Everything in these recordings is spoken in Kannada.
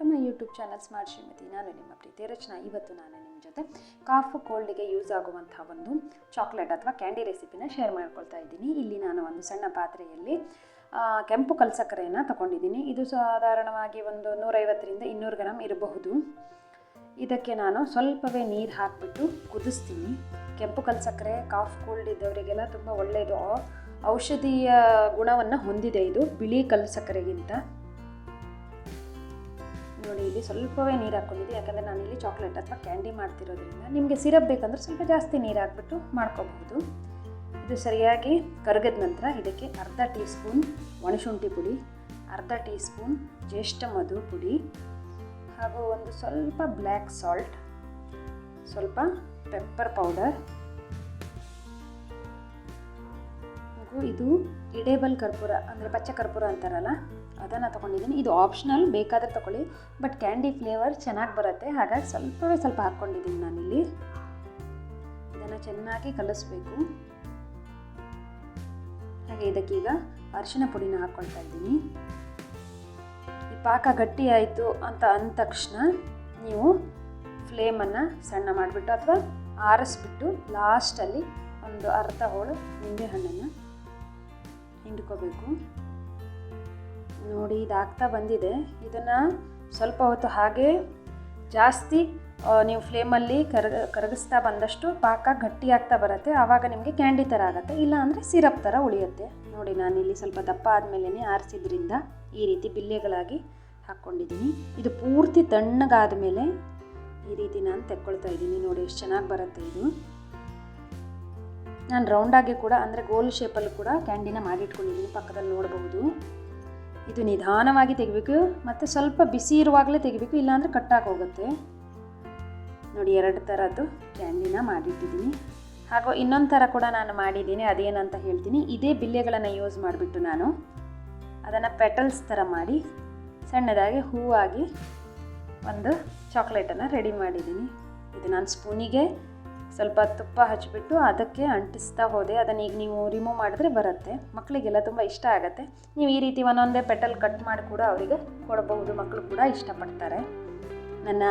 My YouTube channel smart Shrimati. ನಾನು ನಿಮ್ಮ ಪ್ರೀತಿ ರಚನಾ. ಇವತ್ತು ನಾನು ನಿಮ್ಮ ಜೊತೆ ಕಾಫ್ ಕೋಲ್ಡ್ಗೆ ಯೂಸ್ ಆಗುವಂಥ ಒಂದು ಚಾಕ್ಲೇಟ್ ಅಥವಾ ಕ್ಯಾಂಡಿ ರೆಸಿಪಿನ ಶೇರ್ ಮಾಡ್ಕೊಳ್ತಾ ಇದ್ದೀನಿ. ಇಲ್ಲಿ ನಾನು ಒಂದು ಸಣ್ಣ ಪಾತ್ರೆಯಲ್ಲಿ ಕೆಂಪು ಕಲ್ಸಕ್ಕರೆಯನ್ನು ತಗೊಂಡಿದ್ದೀನಿ. ಇದು ಸಾಧಾರಣವಾಗಿ ಒಂದು 150ರಿಂದ 200 ಗ್ರಾಮ್ ಇರಬಹುದು. ಇದಕ್ಕೆ ನಾನು ಸ್ವಲ್ಪವೇ ನೀರು ಹಾಕಿಬಿಟ್ಟು ಕುದಿಸ್ತೀನಿ. ಕೆಂಪು ಕಲ್ಸಕ್ಕರೆ ಕಾಫ್ ಕೋಲ್ಡ್ ಇದ್ದವರಿಗೆಲ್ಲ ತುಂಬ ಒಳ್ಳೆಯದು, ಔಷಧೀಯ ಗುಣವನ್ನು ಹೊಂದಿದೆ ಇದು ಬಿಳಿ ಕಲ್ಸಕ್ಕರೆಗಿಂತ. ನೋಡಿ, ಇಲ್ಲಿ ಸ್ವಲ್ಪವೇ ನೀರು ಹಾಕ್ಕೊಂಡಿದ್ದೆ, ಯಾಕಂದರೆ ನಾನಿಲ್ಲಿ ಚಾಕ್ಲೇಟ್ ಅಥವಾ ಕ್ಯಾಂಡಿ ಮಾಡ್ತಿರೋದ್ರಿಂದ. ನಿಮಗೆ ಸಿರಪ್ ಬೇಕಂದ್ರೆ ಸ್ವಲ್ಪ ಜಾಸ್ತಿ ನೀರು ಹಾಕ್ಬಿಟ್ಟು ಮಾಡ್ಕೋಬಹುದು. ಇದು ಸರಿಯಾಗಿ ಕರಗಿದ ನಂತರ ಇದಕ್ಕೆ ಅರ್ಧ ಟೀ ಸ್ಪೂನ್ ಒಣಶುಂಠಿ ಪುಡಿ, ಅರ್ಧ ಟೀ ಸ್ಪೂನ್ ಜ್ಯೇಷ್ಠ ಮಧು ಪುಡಿ, ಹಾಗೂ ಒಂದು ಸ್ವಲ್ಪ ಬ್ಲ್ಯಾಕ್ ಸಾಲ್ಟ್, ಸ್ವಲ್ಪ ಪೆಪ್ಪರ್ ಪೌಡರ್, ಹಾಗೂ ಇದು ಇಡೇಬಲ್ ಕರ್ಪೂರ ಅಂದರೆ ಪಚ್ಚ ಕರ್ಪೂರ ಅಂತಾರಲ್ಲ ಅದನ್ನು ತೊಗೊಂಡಿದ್ದೀನಿ. ಇದು ಆಪ್ಷನಲ್, ಬೇಕಾದರೆ ತೊಗೊಳ್ಳಿ, ಬಟ್ ಕ್ಯಾಂಡಿ ಫ್ಲೇವರ್ ಚೆನ್ನಾಗಿ ಬರುತ್ತೆ, ಹಾಗಾಗಿ ಸ್ವಲ್ಪವೇ ಸ್ವಲ್ಪ ಹಾಕ್ಕೊಂಡಿದ್ದೀನಿ ನಾನಿಲ್ಲಿ. ಇದನ್ನು ಚೆನ್ನಾಗಿ ಕಲಿಸ್ಬೇಕು. ಹಾಗೆ ಇದಕ್ಕೀಗ ಅರಿಶಿನ ಪುಡಿನ ಹಾಕ್ಕೊಳ್ತಾ ಇದ್ದೀನಿ. ಈ ಪಾಕ ಗಟ್ಟಿ ಆಯಿತು ಅಂತ ಅಂದ ತಕ್ಷಣ ನೀವು ಫ್ಲೇಮನ್ನು ಸಣ್ಣ ಮಾಡಿಬಿಟ್ಟು ಅಥವಾ ಆರಿಸ್ಬಿಟ್ಟು ಲಾಸ್ಟಲ್ಲಿ ಒಂದು ಅರ್ಧ ಹೋಳು ನಿಂಬೆಹಣ್ಣನ್ನು ಹಿಂಡ್ಕೋಬೇಕು. ನೋಡಿ, ಇದಾಗ್ತಾ ಬಂದಿದೆ. ಇದನ್ನು ಸ್ವಲ್ಪ ಹೊತ್ತು ಹಾಗೆ ಜಾಸ್ತಿ ನೀವು ಫ್ಲೇಮಲ್ಲಿ ಕರಗಿಸ್ತಾ ಬಂದಷ್ಟು ಪಾಕ ಗಟ್ಟಿ ಆಗ್ತಾ ಬರುತ್ತೆ. ಆವಾಗ ನಿಮಗೆ ಕ್ಯಾಂಡಿ ಥರ ಆಗುತ್ತೆ, ಇಲ್ಲ ಅಂದರೆ ಸಿರಪ್ ಥರ ಉಳಿಯುತ್ತೆ. ನೋಡಿ, ನಾನಿಲ್ಲಿ ಸ್ವಲ್ಪ ದಪ್ಪ ಆದಮೇಲೆ ಆರಿಸಿದ್ರಿಂದ ಈ ರೀತಿ ಬಿಲ್ಲೆಗಳಾಗಿ ಹಾಕ್ಕೊಂಡಿದ್ದೀನಿ. ಇದು ಪೂರ್ತಿ ತಣ್ಣಗಾದ ಮೇಲೆ ಈ ರೀತಿ ನಾನು ತೆಕ್ಕೊಳ್ತಾ ಇದ್ದೀನಿ. ನೋಡಿ ಎಷ್ಟು ಚೆನ್ನಾಗಿ ಬರುತ್ತೆ ಇದು. ನಾನು ರೌಂಡಾಗಿ ಕೂಡ ಅಂದರೆ ಗೋಲ್ ಶೇಪಲ್ಲಿ ಕೂಡ ಕ್ಯಾಂಡಿನ ಮಾಡಿಟ್ಕೊಂಡಿದ್ದೀನಿ, ಪಕ್ಕದಲ್ಲಿ ನೋಡಬಹುದು. ಇದು ನಿಧಾನವಾಗಿ ತೆಗಿಬೇಕು ಮತ್ತು ಸ್ವಲ್ಪ ಬಿಸಿ ಇರುವಾಗಲೇ ತೆಗಿಬೇಕು, ಇಲ್ಲಾಂದರೆ ಕಟ್ಟಾಗಿ ಹೋಗುತ್ತೆ. ನೋಡಿ, 2 ಥರದ್ದು ಕ್ಯಾಂಡಿನ ಮಾಡಿಟ್ಟಿದ್ದೀನಿ. ಹಾಗೂ ಇನ್ನೊಂದು ಥರ ಕೂಡ ನಾನು ಮಾಡಿದ್ದೀನಿ, ಅದೇನಂತ ಹೇಳ್ತೀನಿ. ಇದೇ ಬಿಲ್ಲೆಗಳನ್ನು ಯೂಸ್ ಮಾಡಿಬಿಟ್ಟು ನಾನು ಅದನ್ನು ಪೆಟಲ್ಸ್ ಥರ ಮಾಡಿ ಸಣ್ಣದಾಗಿ ಹೂವಾಗಿ ಒಂದು ಚಾಕ್ಲೇಟನ್ನು ರೆಡಿ ಮಾಡಿದ್ದೀನಿ. ಇದು ನಾನು ಸ್ಪೂನಿಗೆ ಸ್ವಲ್ಪ ತುಪ್ಪ ಹಚ್ಚಿಬಿಟ್ಟು ಅದಕ್ಕೆ ಅಂಟಿಸ್ತಾ ಹೋದೆ. ಅದನ್ನು ಈಗ ನೀವು ರಿಮೂವ್ ಮಾಡಿದ್ರೆ ಬರುತ್ತೆ. ಮಕ್ಕಳಿಗೆಲ್ಲ ತುಂಬ ಇಷ್ಟ ಆಗುತ್ತೆ. ನೀವು ಈ ರೀತಿ ಒಂದೊಂದೇ ಪೆಟಲ್ ಕಟ್ ಮಾಡಿ ಕೂಡ ಅವರಿಗೆ ಕೊಡಬಹುದು, ಮಕ್ಕಳು ಕೂಡ ಇಷ್ಟಪಡ್ತಾರೆ. ನನ್ನ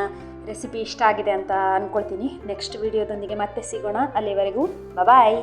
ರೆಸಿಪಿ ಇಷ್ಟ ಆಗಿದೆ ಅಂತ ಅಂದ್ಕೊಳ್ತೀನಿ. ನೆಕ್ಸ್ಟ್ ವಿಡಿಯೋದೊಂದಿಗೆ ಮತ್ತೆ ಸಿಗೋಣ. ಅಲ್ಲಿವರೆಗೂ ಬಾಯ್.